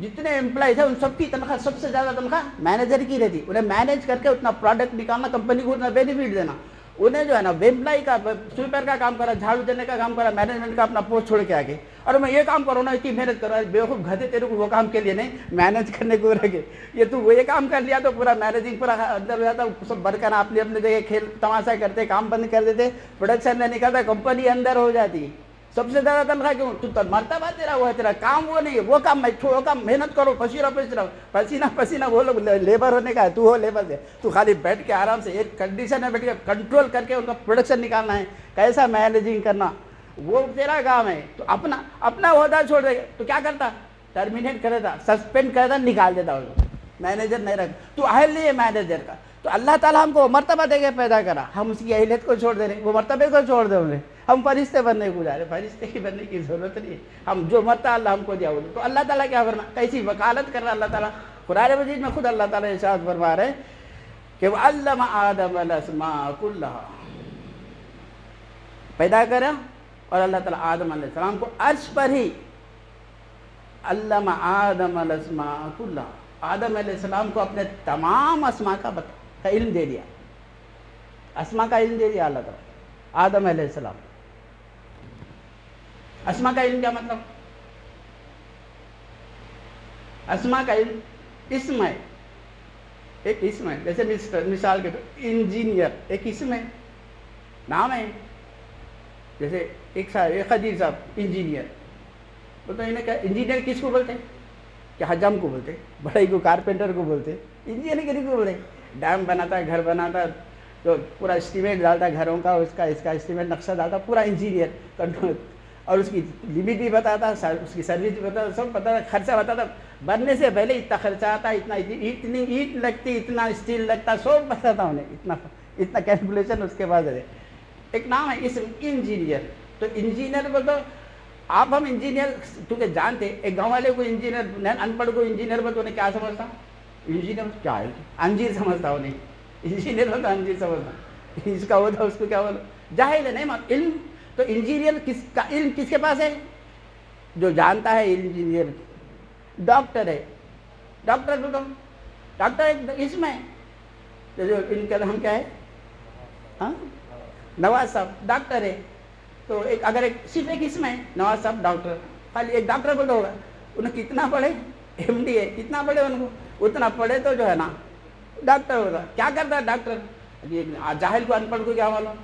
جتنے امپلائیز ہیں ان سب کی تنخواہ، سب سے زیادہ تنخواہ مینیجر کی رہتی، انہیں مینیج کر کے اتنا پروڈکٹ نکالنا، کمپنی کو اتنا بینیفٹ دینا، انہیں جو ہے نا امپلائی کا سویپر کا کام کرا، جھاڑو دینے کا کام کرا، مینجمنٹ کا اپنا پوسٹ چھوڑ کے آگے، اور میں یہ کام کروں نا اتنی محنت کرا، بیوقوف گدھے تیرے کو وہ کام کے لیے نہیں مینیج کرنے کو رکھے، یہ تو وہ یہ کام کر لیا تو پورا مینیجنگ پورا اندر ہو جاتا، سب برکر اپنے اپنے جگہ کھیل تماشا کرتے، کام بند کر دیتے، پروڈکشن نہیں نکلتا، کمپنی اندر ہو جاتی، سب سے زیادہ تنخواہ کیوں؟ تو مرتبہ تیرا وہ ہے، تیرا کام وہ نہیں ہے، وہ کام میں چھوڑو، کام محنت کرو، پسینہ وہ لوگ لیبر ہونے کا ہے، تو ہو لیبر سے، تو خالی بیٹھ کے آرام سے ایک کنڈیشن میں بیٹھ کے کنٹرول کر کے ان کا پروڈکشن نکالنا ہے، کیسا مینیجنگ کرنا، وہ تیرا کام ہے، تو اپنا عہدہ چھوڑ دے گا تو کیا کرتا؟ ٹرمینیٹ کرتا، سسپینڈ کرتا، نکال دیتا وہ، مینیجر نہیں رکھتا، تو اہل نہیں ہے مینیجر کا، تو اللہ تعالیٰ ہم کو مرتبہ دے کے پیدا کرا، ہم اس کی اہلیت کو چھوڑ دے رہے ہیں، وہ مرتبے کو چھوڑ دے رہے ہیں، ہم فرشتے بننے کو جا رہے ہیں، فرشتے کی بننے کی ضرورت نہیں ہے، ہم جو مرتبہ اللہ ہم کو دیا وہ، تو اللہ تعالیٰ کیا فرما، کیسی وکالت کر رہا اللہ تعالیٰ، قرآن مجید میں خود اللہ تعالیٰ ارشاد فرما رہے ہیں کہ وَعَلَّمَ آدَمَ الْأَسْمَاءَ كُلَّهَا، پیدا کرا، اور اللہ تعالیٰ آدم علیہ السلام کو عرش پر ہی علم آدم الاسماء كلها، آدم علیہ السلام کو اپنے تمام اسماء کا علم دے دیا، اسماء کا علم دے دیا اللہ تعالیٰ آدم علیہ السلام۔ اسماء کا علم کیا مطلب؟ اسماء کا علم اسم ہے، ایک اسم ہے، جیسے مثال کے طور انجینئر ایک اسم ہے، نام ہے، جیسے ایک خدیر صاحب انجینئر، تو انہیں کیا انجینئر کس کو بولتے ہیں؟ کہ حجام کو بولتے، بڑائی کو کارپینٹر کو بولتے، انجینئر کو بولتے، ڈیم بناتا ہے، گھر بناتا ہے، تو پورا اسٹیمیٹ ڈالتا ہے گھروں کا، اس کا اسٹیمیٹ نقشہ ڈالتا، پورا انجینئر کنٹرول، اور اس کی لمٹ بھی بتاتا، اس کی سروس بھی بتاتا، سب بتاتا، خرچہ بتاتا، بننے سے پہلے اتنا خرچہ آتا، اتنی اینٹ لگتی، اتنا اسٹیل لگتا، سب بتاتا انہیں، اتنا کیلکولیشن اس کے بعد ہے۔ ایک نام ہے اسم انجینئر، تو انجینئر بولتے آپ، ہم انجینئر کیونکہ جانتے، ایک گاؤں والے کو انجینئر، ان پڑھ کو انجینئر بولتے انہیں کیا سمجھتا؟ انجینئر کیا ہے؟ انجیر سمجھتا انہیں، انجینئر بولتا انجیر سمجھتا، اس کا ہوتا اس کو کیا بولو، جاہل ہے، نہیں علم، تو انجینئر کس کا علم کس کے پاس ہے؟ جو جانتا ہے انجینئر۔ ڈاکٹر ہے، ڈاکٹر بولتا ہوں، ڈاکٹر ایک اسم ہے، جو ان کا نام کیا ہے؟ ہاں نواز صاحب ڈاکٹر ہے، تو ایک اگر صرف ایک اسم ہے نواز صاحب ڈاکٹر، خالی ایک ڈاکٹر بولتا ہوگا، انہیں کتنا پڑھے؟ ایم ڈی ہے، کتنا پڑھے ان کو؟ اتنا پڑھے تو جو ہے نا ڈاکٹر ہوگا۔ کیا کرتا ہے ڈاکٹر؟ جاہل کو، ان پڑھ کو کیا معلوم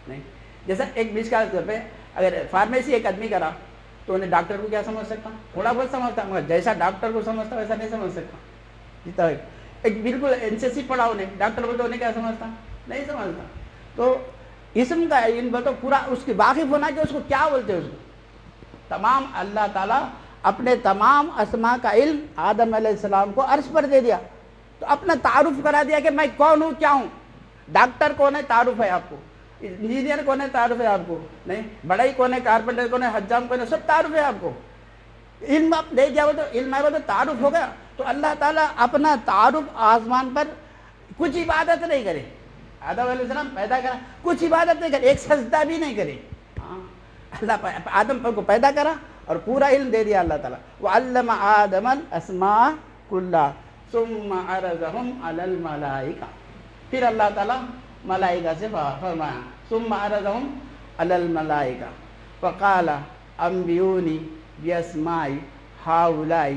نہیں۔ جیسا ایک مثال کے طور پہ اگر فارمیسی ایک آدمی کرا تو انہیں ڈاکٹر کو کیا سمجھ سکتا؟ تھوڑا بہت سمجھتا، مگر جیسا ڈاکٹر کو سمجھتا ویسا نہیں سمجھ سکتا، جتنا ایک بالکل NCC پڑھا انہیں ڈاکٹر بولتے انہیں کیا سمجھتا؟ نہیں سمجھتا۔ تو اسم کا علم تو پورا اس کی واقف ہونا کہ اس کو کیا بولتے ہیں، اس کو تمام اللہ تعالیٰ اپنے تمام اسماء کا علم آدم علیہ السلام کو عرش پر دے دیا، تو اپنا تعارف کرا دیا کہ میں کون ہوں کیا ہوں. ڈاکٹر کون ہے تعارف ہے آپ کو, انجینئر کون ہے تعارف ہے آپ کو, نہیں بڑائی کون ہے, کارپینٹر کون ہے, حجام کون ہے, سب تعارف ہے آپ کو. علم آپ لے جاؤ تو علم آئے تو تعارف ہو گیا. تو اللہ تعالیٰ اپنا تعارف آسمان پر کچھ عبادت نہیں کرے. آدم علیہ السلام پیدا کرا, کچھ عبادت نہیں کرے, ایک سجدہ بھی نہیں کرے. اللہ آدم کو پیدا کرا اور پورا علم دے دیا اللہ تعالیٰ. وَعَلَّمَ آدَمَ الْأَسْمَاءَ كُلَّهَا ثُمَّ عَرَضَهُمْ عَلَى الْمَلَائِكَةِ. پھر اللہ تعالیٰ ملائکہ سے فرمایا ثُمَّ عَرَضَهُمْ عَلَى الْمَلَائِكَةِ فَقَالَ أَنْبِئُونِي بِأَسْمَاءِ هَؤُلَاءِ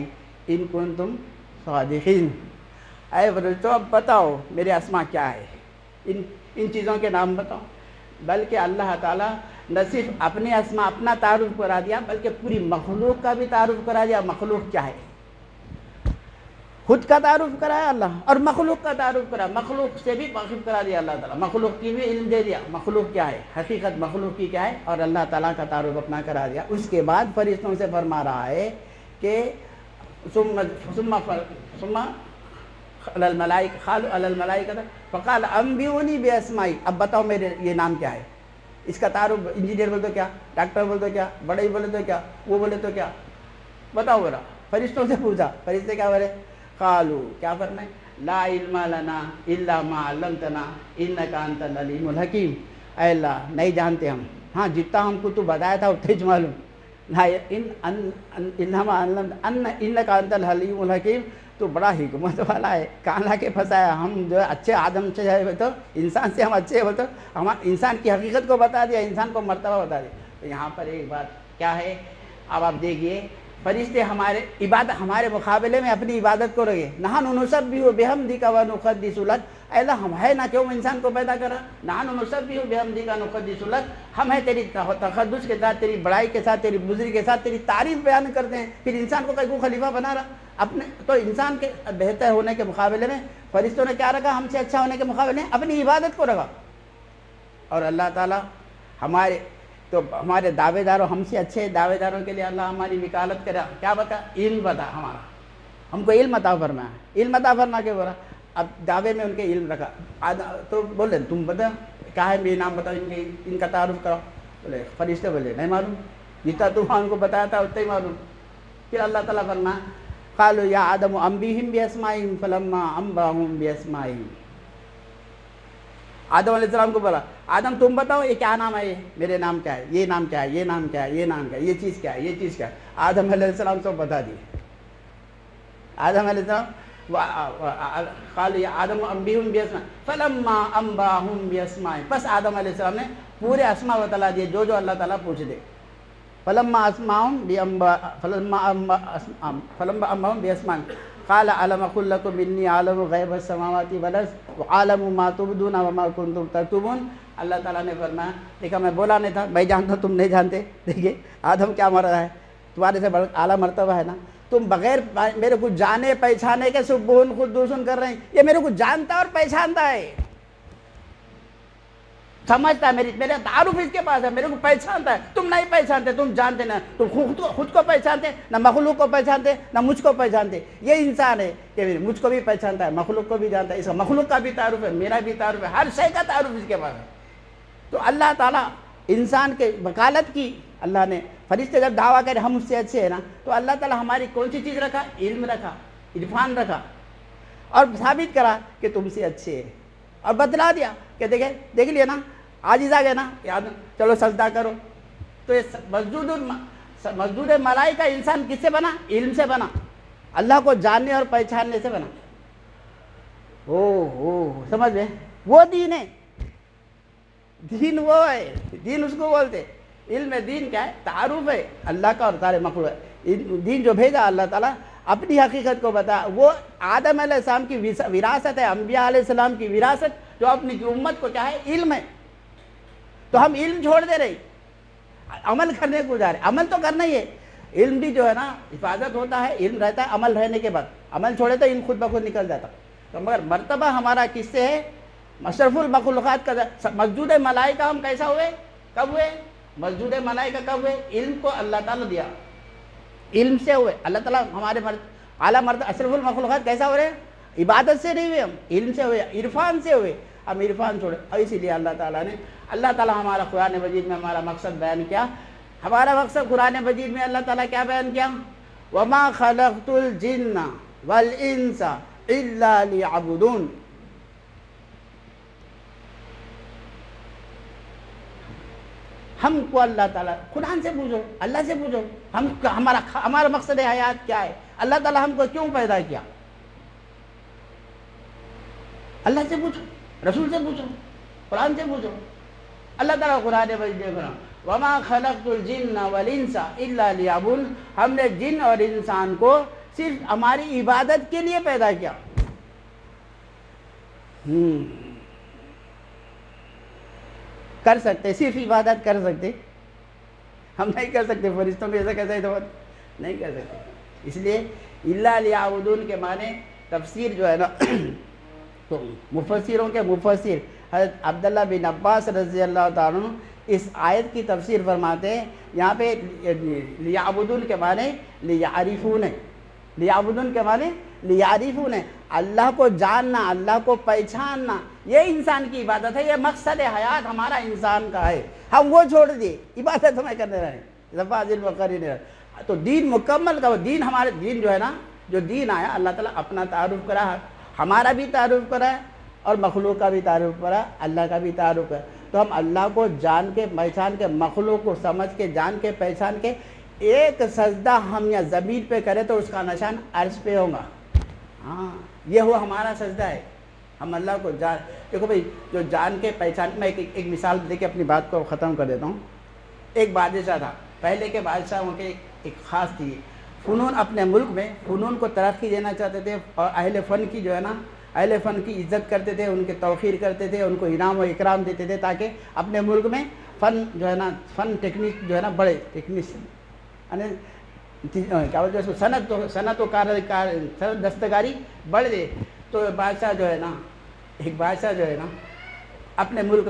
إِن كُنتُمْ صَادِقِينَ. اے فرشتوں اب بتاؤ میرے اسماء کیا ہے, ان چیزوں کے نام بتاؤ. بلکہ اللہ تعالیٰ نہ صرف اپنے اسماء اپنا تعارف کرا دیا بلکہ پوری مخلوق کا بھی تعارف کرا دیا. مخلوق کیا ہے, خود کا تعارف کرایا اللہ اور مخلوق کا تعارف کرا, مخلوق سے بھی واقف کرا دیا اللہ تعالیٰ, مخلوق کی بھی علم دے دیا مخلوق کیا ہے, حقیقت مخلوق کی کیا ہے, اور اللہ تعالیٰ کا تعارف اپنا کرا دیا. اس کے بعد فرشتوں سے فرما رہا ہے کہ ثم علی الملائکہ فقال انبئونی باسمائی. اب بتاؤ میرے یہ نام کیا ہے, اس کا تعارف انجینئر بول دو کیا, ڈاکٹر بول دو کیا, بڑے بولے تو کیا, وہ بولے تو کیا, بتاؤ ذرا. فرشتوں سے پوچھا, فرشتے کیا بولے, قالوا کیا فرمائے, لا علم لنا الا ما علمتنا انک انت العلیم الحکیم. اے اللہ نہیں جانتے ہم, ہاں جتنا ہم کو تو بتایا تھا اتنا ہی معلوم. انک انت العلیم الحکیم, تو بڑا حکمت والا ہے, کہاں لا کے پھنسایا. ہم جو اچھے آدم سے ہے تو انسان سے ہم اچھے ہو تو ہم انسان کی حقیقت کو بتا دیا, انسان کو مرتبہ بتا دیا. تو یہاں پر ایک بات کیا ہے, اب آپ دیکھیے فرشتے ہمارے مقابلے میں اپنی عبادت کو رکھے. نحن نسبح بحمدک ونقدس لک. اے اللہ ہم ہے نہ کیوں انسان کو پیدا کرا, نحن نسبح بحمدک ونقدس لک, ہم ہے تیری تقدس کے ساتھ, تیری بڑائی کے ساتھ, تیری بزرگی کے ساتھ تیری تعریف بیان کرتے ہیں. پھر انسان کو کہیں خلیفہ بنا رہا اپنے, تو انسان کے بہتر ہونے کے مقابلے میں فرشتوں نے کیا رکھا, ہم سے اچھا ہونے کے مقابلے میں اپنی عبادت کو رکھا. اور اللہ تعالیٰ ہمارے دعوے داروں, ہم سے اچھے دعوے داروں کے لیے اللہ ہماری وکالت کرا. کیا بتا, علم بتا ہمارا, ہم کو علم عطا فرمایا. علم عطا فرما کے بولا, اب دعوے میں ان کے علم رکھا. تو بولے تم بتا کیا ہے, میرے نام بتاؤ, ان کا تعارف کرو. بولے فرشتے بولے نہیں معلوم, جتنا تم ان کو بتایا تھا اتنا ہی معلوم. پھر اللہ تعالیٰ فرمایا قالوا یا آدم انبئہم باسمائہم فلما انبأہم باسمائہم. آدم علیہ السلام کو بولا آدم تم بتاؤ یہ کیا نام ہے, یہ میرے نام کیا ہے, یہ نام کیا ہے, یہ نام کیا ہے, یہ نام کیا ہے, یہ چیز کیا ہے, یہ چیز کیا ہے. آدم علیہ السلام سب بتا دیے. آدم علیہ السلام قالوا یا آدم انبئہم باسمائہم فلما انبأہم باسمائہم. بس آدم علیہ السلام نے پورے اسماء بتلا دیے جو اللہ تعالیٰ پوچھ دے. فلما انبأہم باسمائہم قال علم اقل لكم انی عالم غیب السماوات والارض وعالم ما تبدون وما کنتم تکتمون. اللہ تعالیٰ نے فرمایا دیکھا میں بولا نہیں تھا, میں جانتا ہوں تم نہیں جانتے. دیکھیے آدم کیا مر رہا ہے, تمہارے سے بڑا اعلیٰ مرتبہ ہے نا, تم بغیر میرے کو جانے پہچانے کے سبحان قدوس کر رہے ہیں. یہ میرے کو جانتا اور پہچانتا ہے, سمجھتا ہے, میرا تعارف اس کے پاس ہے, میرے کو پہچانتا ہے. تم نہیں پہچانتے, تم جانتے نہ, تم خود کو پہچانتے نہ, مخلوق کو پہچانتے نہ مجھ کو پہچانتے. یہ انسان ہے کہ مجھ کو بھی پہچانتا ہے, مخلوق کو بھی جانتا ہے. اس کا مخلوق کا بھی تعارف ہے, میرا بھی تعارف ہے, ہر شے کا تعارف اس کے پاس ہے. تو اللہ تعالیٰ انسان کے وکالت کی. اللہ نے فرشتے جب دعویٰ کرے ہم اس سے اچھے ہیں نا, تو اللہ تعالیٰ ہماری کون سی چیز رکھا, علم رکھا, عرفان رکھا, اور ثابت کرا کہ تم سے اچھے ہیں, اور بتلا دیا کہ دیکھ لیا نا, عاجز آ گئے نا, یاد چلو سجدہ کرو. تو یہ مسجود ملائکہ انسان کس سے بنا, علم سے بنا, اللہ کو جاننے اور پہچاننے سے بنا. سمجھ میں, وہ دین ہے, دین وہ ہے, دین اس کو بولتے. علم دین کیا ہے, تعارف ہے اللہ کا اور سارے مخلوق ہے. دین جو بھیجا اللہ تعالیٰ اپنی حقیقت کو بتا, وہ آدم علیہ السلام کی وراثت ہے, انبیاء علیہ السلام کی وراثت, جو اپنی امت کو کیا ہے, علم ہے. تو ہم علم چھوڑ دے رہے, عمل کرنے کو جا رہے. عمل تو کرنا ہی ہے, علم بھی جو ہے نا حفاظت ہوتا ہے, علم رہتا ہے عمل رہنے کے بعد. عمل چھوڑے تو علم خود بخود نکل جاتا. تو مگر مرتبہ ہمارا کس سے ہے, اشرف المخلوقات کا. مسجود ملائکہ ہم کیسا ہوئے, کب ہوئے, مسجود ملائکہ کب ہوئے, علم کو اللہ تعالیٰ دیا, علم سے ہوئے. اللہ تعالیٰ ہمارے اعلیٰ مرتبہ اشرف المخلوقات کیسا ہو رہے, عبادت سے نہیں ہوئے، ہم علم سے ہوئے، عرفان سے ہوئے، ہم عرفان چھوڑے. اور اسی لیے اللہ تعالیٰ ہمارا قرآن مجید میں ہمارا مقصد بیان کیا. ہمارا مقصد قرآن مجید میں اللہ تعالیٰ کیا بیان کیا؟ وَمَا خَلَقْتُ الْجِنَّ وَالْإِنسَ إِلَّا لِيَعْبُدُونَ. ہم کو اللہ تعالیٰ، قرآن سے پوچھو، اللہ سے پوچھو، ہمارا مقصد حیات کیا ہے؟ اللہ تعالیٰ ہم کو کیوں پیدا کیا؟ اللہ سے پوچھو، رسول سے پوچھو، قرآن سے پوچھو. اللہ تعالیٰ قرآن مجید میں فرماتا ہے وَمَا خَلَقْتُ الْجِنَّ وَالْإِنسَ إِلَّا لِيَعْبُدُونَ. ہم نے جن اور انسان کو صرف ہماری عبادت کے لیے پیدا کیا. کر سکتے، صرف عبادت کر سکتے، ہم نہیں کر سکتے. فرشتوں میں ایسا کیسا تو نہیں کر سکتے. اس لیے اِلَّا لِيَعْبُدُونَ کے معنی تفسیر جو ہے نا، تو مفسروں کے مفسر حضرت عبداللہ بن عباس رضی اللہ تعالیٰ عنہ اس آیت کی تفسیر فرماتے ہیں. یہاں پہ لیعبدون کے معنی لیعرفون ہے. لیعبدون کے معنی لیعرفون ہے. اللہ کو جاننا، اللہ کو پہچاننا، یہ انسان کی عبادت ہے. یہ مقصد حیات ہمارا انسان کا ہے. ہم وہ چھوڑ دیے، عبادت ہمیں کرنے رہے ذفاضل وقرین. تو دین مکمل کا دین، ہمارے دین جو ہے نا، جو دین آیا اللہ تعالیٰ اپنا تعارف کرا، ہمارا بھی تعارف کرا ہے اور مخلوق کا بھی تعارف کرا، اللہ کا بھی تعارف کرا. تو ہم اللہ کو جان کے پہچان کے، مخلوق کو سمجھ کے جان کے پہچان کے ایک سجدہ ہم یا زمین پہ کریں تو اس کا نشان عرش پہ ہوگا. ہاں، یہ وہ ہمارا سجدہ ہے. ہم اللہ کو جان، دیکھو بھائی، جو جان کے پہچان، میں ایک مثال دے کے اپنی بات کو ختم کر دیتا ہوں. ایک بادشاہ تھا، پہلے کے بادشاہوں کے ایک خاص تھی فنون. اپنے ملک میں فنون کو ترقی دینا چاہتے تھے اور اہل فن کی جو ہے نا، اہل فن کی عزت کرتے تھے، ان کے توقیر کرتے تھے، ان کو انعام و اکرام دیتے تھے تاکہ اپنے ملک میں فن جو ہے نا، فن ٹیکنیک جو ہے نا بڑھے. یعنی کیا بولتے ہیں، صنعت و دستکاری بڑھ دے. تو بادشاہ جو ہے نا، ایک بادشاہ جو ہے نا اپنے ملک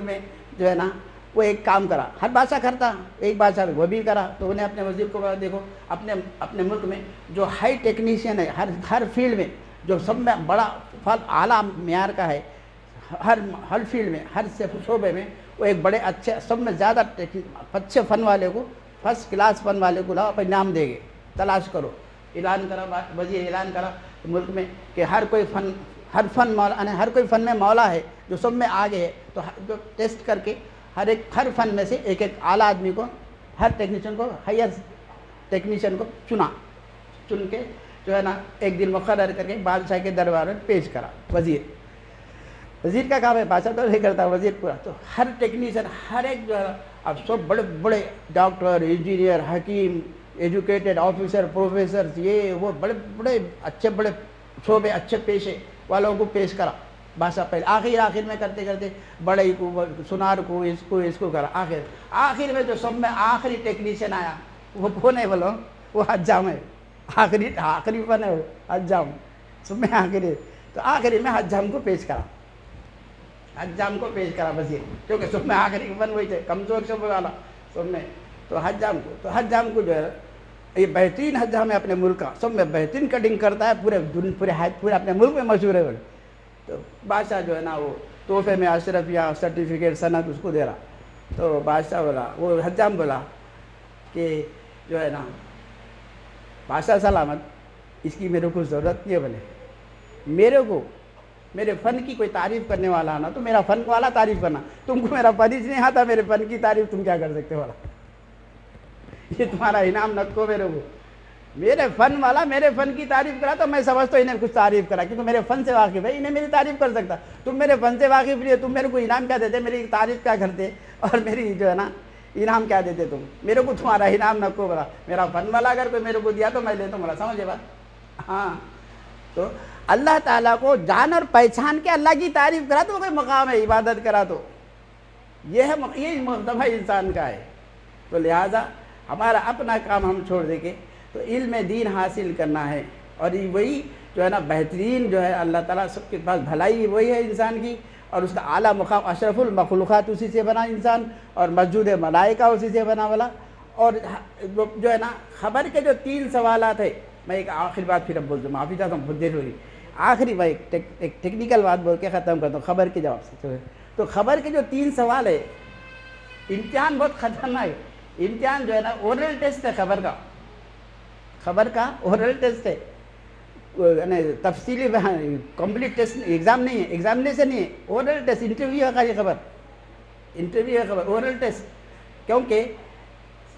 میں جو ہے نا وہ ایک کام کرا. ہر بادشاہ کرتا، ایک بادشاہ وہ بھی کرا. تو انہیں اپنے وزیر کو کہا دیکھو اپنے ملک میں جو ہائی ٹیکنیشین ہے ہر فیلڈ میں، جو سب میں بڑا اعلیٰ معیار کا ہے، ہر فیلڈ میں، ہر شعبے میں، وہ ایک بڑے اچھے، سب میں زیادہ اچھے فن والے کو، فرسٹ کلاس فن والے کو لاؤ، اپنے نام دے گے، تلاش کرو. اعلان کرا، وزیر اعلان کرا ملک میں کہ ہر کوئی فن میں مولا ہے جو سب میں آگے ہے. تو جو ٹیسٹ کر کے ہر فن میں سے ایک اعلیٰ آدمی کو، ہر ٹیکنیشین کو، ہائر ٹیکنیشین کو چن کے جو ہے نا ایک دن مقرر کر کے بادشاہ کے دربار میں پیش کرا. وزیر کا کام ہے، بادشاہ تو نہیں کرتا، وزیر پورا. تو ہر ٹیکنیشین، ہر ایک جو ہے اب سب بڑے بڑے ڈاکٹر، انجینئر، حکیم، ایجوکیٹڈ آفیسر، پروفیسر، یہ وہ بڑے بڑے اچھے بڑے شعبے، اچھے پیشے والوں کو پیش کرا بادشاہ. پہلے آخر میں کرتے کرتے بڑے کو، سنار کو، اس کو کرا. آخر میں جو سب میں آخری ٹیکنیشین آیا، وہ کون ہے بولو؟ وہ حجام ہے. آخری فن ہے حجام، سب میں آخری. تو آخری میں حجام کو پیش کرا وزیر، کیونکہ سب میں آخری فن وہی تھے، کمزور شعبے والا سب میں. تو حجام کو جو ہے یہ بہترین حجام ہے اپنے ملک کا، سب میں بہترین کٹنگ کرتا ہے، پورے اپنے ملک میں مشہور ہے. تو بادشاہ جو ہے نا وہ تحفے میں اشرفیہ، سرٹیفکیٹ، سند اس کو دے رہا. تو بادشاہ بولا، وہ حجام بولا کہ جو ہے نا بادشاہ سلامت، اس کی میرے کو ضرورت نہیں ہے. بولے میرے فن کی کوئی تعریف کرنے والا نا، تو میرا فن والا تعریف کرنا. تم کو میرا فن ہی نہیں آتا، میرے فن کی تعریف تم کیا کر سکتے والا؟ یہ تمہارا انعام نکو میرے کو. میرے فن والا میرے فن کی تعریف کرا تو میں سمجھتا ہوں انہیں کچھ تعریف کرا، کیونکہ میرے فن سے واقف ہے، انہیں میری تعریف کر سکتا. تم میرے فن سے واقف نہیں ہے، تم میرے کو انعام کیا دیتے، میری تعریف کیا کرتے، اور میری جو ہے نا انعام کیا دیتے تم میرے کو؟ تمہارا انعام نکو بولا. میرا فن والا اگر کوئی میرے کو دیا تو میں لیتا ہوں بولا. سمجھے بات؟ ہاں. تو اللہ تعالیٰ کو جان اور پہچان کے اللہ کی تعریف کرا تو کوئی مقام ہے، عبادت کرا تو یہ مرتبہ انسان کا ہے. تو لہٰذا ہمارا اپنا کام ہم چھوڑ دیں گے تو علم دین حاصل کرنا ہے. اور وہی جو ہے نا بہترین جو ہے، اللہ تعالیٰ سب کے پاس بھلائی وہی ہے انسان کی، اور اس کا اعلیٰ مقام اشرف المخلوقات اسی سے بنا انسان، اور مسجود ملائکہ اسی سے بنا والا. اور جو ہے نا خبر کے جو 3 سوالات ہے، میں ایک آخری بات پھر اب بول دوں، معافی چاہتا ہوں بہت دیر ہو رہی. آخری میں ایک ٹیکنیکل بات بول کے ختم کرتا ہوں خبر کے جواب سے. تو خبر کے جو 3 سوال ہے، امتحان بہت خطرناک ہے. امتحان جو ہے نا اورل ٹیسٹ ہے خبر کا اورل ٹیسٹ ہے، تفصیلی کمپلیٹ ٹیسٹ ایگزام نہیں ہے، ایگزامینیشن نہیں ہے، اورل ٹیسٹ. انٹرویو ہے خالی خبر اورل ٹیسٹ. کیونکہ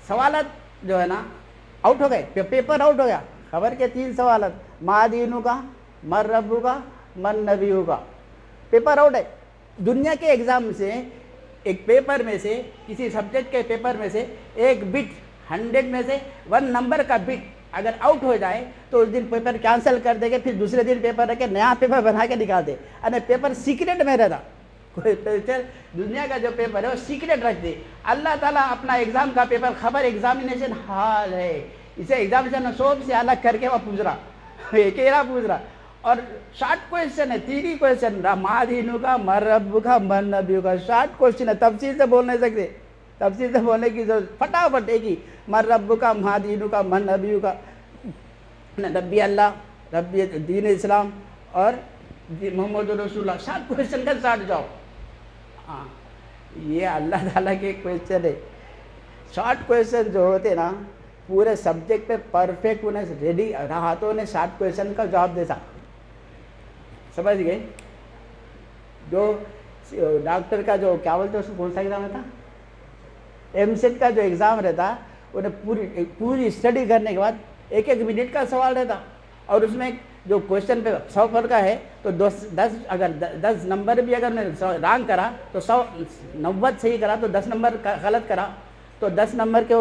سوالات جو ہے نا آؤٹ ہو گئے، پیپر آؤٹ ہو گیا. خبر کے 3 سوالات، ما دینو کا، من ربو کا، من نبیو کا، پیپر آؤٹ ہے. دنیا کے ایگزام سے ایک پیپر میں سے، کسی سبجیکٹ کے پیپر میں سے ایک بٹ 100 میں سے 1 نمبر کا بٹ اگر آؤٹ ہو جائے تو اس دن پیپر کینسل کر دے گے، پھر دوسرے دن پیپر رکھ کے نیا پیپر بنا کے نکال دے. ارے پیپر سیکریٹ میں رہتا، کوئی دنیا کا جو پیپر ہے وہ سیکریٹ رکھ دے. اللہ تعالیٰ اپنا ایگزام کا پیپر خبر ایگزامینیشن ہال ہے، اسے ایگزامینیشن سوب سے الگ کر کے وہ پوچھ رہا، اکیلا پوچھ رہا. اور شارٹ کویشچن ہے، 3 ہی کویشچن، ما دینو کا، من ربو کا، من نبیو کا. شارٹ کویشچن ہے، تفصیل سے بول نہیں سکتے، تفصیل سے بولنے کی ضرورت. فٹافٹ ایک ہی، من ربو کا، ما دینو کا، من نبیو کا. ربی اللہ، ربی دین اسلام اور محمد رسول اللہ. شارٹ کویشچن کا شارٹ جاؤ. ہاں یہ اللہ تعالیٰ کے کویشچن ہے. شارٹ کویشچن جو ہوتے نا پورے سبجیکٹ پہ پرفیکٹ انہیں ریڈی رہا تو انہیں شارٹ کویشچن کا جواب دے سکتا. سمجھ گئے؟ جو ڈاکٹر کا جو کیا بولتے اس کو کون سا ایگزام رہتا، ایم سیٹ کا جو ایگزام رہتا، انہیں پوری اسٹڈی کرنے کے بعد 1 منٹ کا سوال رہتا. اور اس میں جو کویشچن پہ 100 پر کا ہے تو 10 نمبر بھی اگر میں رانگ کرا تو 90 صحیح کرا تو 10 نمبر غلط کرا تو 10 نمبر کے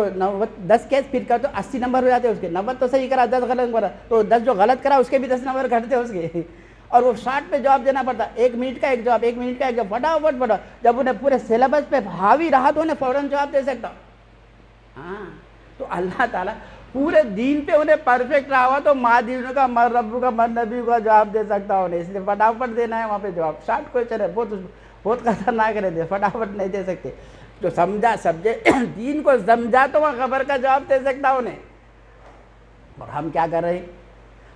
10 کیس پھر کر تو 80 نمبر ہو جاتے اس کے. 90 تو صحیح کرا، 10 غلط کرا تو 10 جو غلط کرا اس کے بھی 10 نمبر گھٹتے اس کے. اور وہ شارٹ پہ جواب دینا پڑتا، 1 منٹ کا ایک جواب، 1 منٹ کا ایک جواب، فٹافٹ. جب انہیں پورے سلیبس پہ حاوی رہا تو انہیں فوراً جواب دے سکتا. ہاں تو اللہ تعالیٰ پورے دین پہ انہیں پرفیکٹ رہا ہوا تو ما دینو کا، من ربو کا، من نبیو کا جواب دے سکتا انہیں. اس لیے فٹافٹ دینا ہے وہاں پہ جواب. شارٹ کویشچن ہے، بہت خطرناک رہتے، فٹافٹ نہیں دے سکتے. جو سمجھا سبجیکٹ دین کو سمجھا تو وہاں خبر کا جواب دے سکتا انہیں. اور ہم کیا کر رہے ہیں،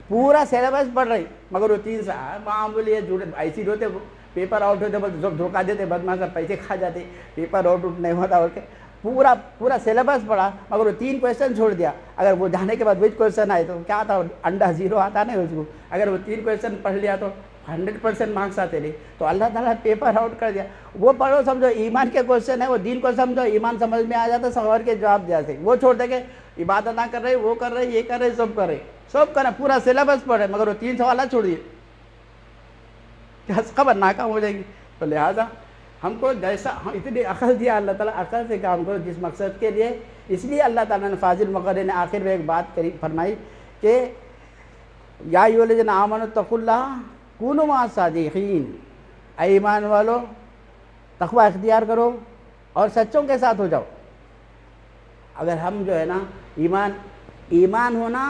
پورا سیلیبس پڑھ رہے مگر وہ 3 سال معمولی ایسی ہوتے، پیپر آؤٹ ہوتے بس دھوکہ دیتے، بدماش پیسے کھا جاتے، پیپر آؤٹ نہیں ہوتا. اور پورا سیلیبس پڑھا مگر وہ 3 کویشچن چھوڑ دیا. اگر وہ جانے کے بعد وہی کویشچن آئے تو کیا آتا، انڈا 0 آتا نہیں اس کو. اگر وہ 3 کویشچن پڑھ لیا تو 100% مارکس آتے نہیں. تو اللہ تعالیٰ پیپر آؤٹ کر دیا. وہ پڑھو سمجھو ایمان کے کویشچن ہے، وہ دین کو سمجھو، ایمان سمجھ میں آ جاتا، خبر کے جواب دیا سے. وہ چھوڑ دے کے عبادت نہ کر رہے، وہ کر رہے، یہ کر رہے، سب کر رہے، پورا سیلیبس پڑھ رہے مگر وہ 3 سوالات چھوڑ دیے، کیا خبر ناکام ہو جائے گی. تو لہٰذا ہم کو جیسا اتنی عقل دیا اللہ تعالیٰ، عقل سے کام کرو جس مقصد کے لیے. اس لیے اللہ تعالیٰ نے فاضل مقرر نے آخر میں ایک بات فرمائی کہ یا ایھا الذین آمنوا اتقوا اللہ کونوا مع الصادقین، اے ایمان والو تقوی اختیار کرو اور سچوں کے ساتھ ہو جاؤ. اگر ہم جو ہے نا ایمان ہونا،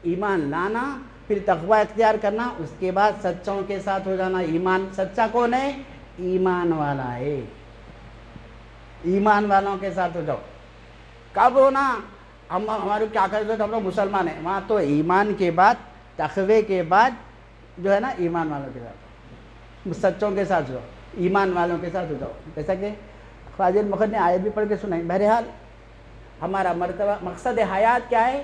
ایمان لانا، پھر تقوی اختیار کرنا، اس کے بعد سچوں کے ساتھ ہو جانا. ایمان سچا کون ہے؟ ایمان والا ہے. ایمان والوں کے ساتھ ہو جاؤ. کب ہونا؟ ہمارے کیا کرتے تو ہم لوگ مسلمان ہیں، وہاں تو ایمان کے بعد، تقوی کے بعد جو ہے نا ایمان والوں کے ساتھ، سچوں کے ساتھ ہو جاؤ، ایمان والوں کے ساتھ ہو جاؤ. جیسا کہ فاضل مقرر نے آیت بھی پڑھ کے سنائی. بہرحال ہمارا مرتبہ مقصد حیات کیا ہے؟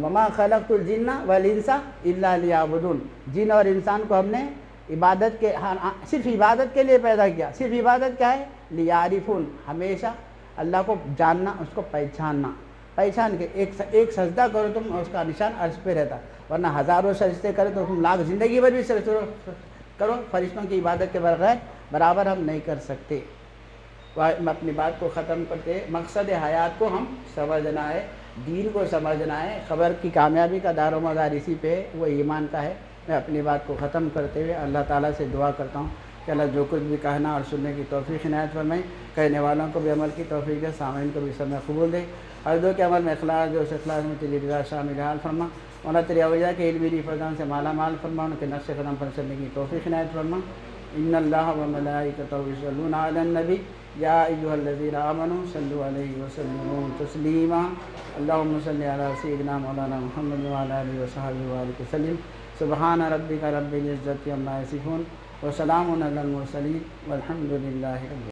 وما خلقت الجن والانس الا لیعبدون. جن اور انسان کو ہم نے عبادت کے، صرف عبادت کے لیے پیدا کیا. صرف عبادت کیا ہے؟ لیعرفون، ہمیشہ اللہ کو جاننا، اس کو پہچان کے ایک سجدہ کرو تم، اس کا نشان عرش پہ رہتا. ورنہ ہزاروں سجدے کرے تو تم لاکھ زندگی بھر بھی سجدے کرو، فرشتوں کی عبادت کے بغیر برابر ہم نہیں کر سکتے. اپنی بات کو ختم کرتے، مقصد حیات کو ہم سمجھنا ہے، دین کو سمجھنا ہے. خبر کی کامیابی کا دار و مدار اسی پہ ہے، وہ ایمان کا ہے. میں اپنی بات کو ختم کرتے ہوئے اللہ تعالیٰ سے دعا کرتا ہوں کہ اللہ جو کچھ بھی کہنا اور سننے کی توفیق عنایت فرمائے، کہنے والوں کو بھی عمل کی توفیق دے، سامعین کو بھی سب میں قبول دے. ہر دو کے عمل میں اخلاص جو اس اخلاص میں تیری رضا شامل حال فرما. مولا تیری اولیاء کے علمی حفظان سے مالا مال فرما، ان کے نقش قدم پر چلنے کی توفیق عنایت فرما. ان اللہ و ملائکتہ یصلون علی النبی یا ایھا الذین آمنوا صلوا علیہ وسلموا تسلیما اللہم صل علی سیدنا مولانا محمد وعلی آلہ وصحبہ وبارک وسلم سبحان ربک رب العزۃ عما یصفون وسلام علی المرسلین والحمد للہ رب العالمین.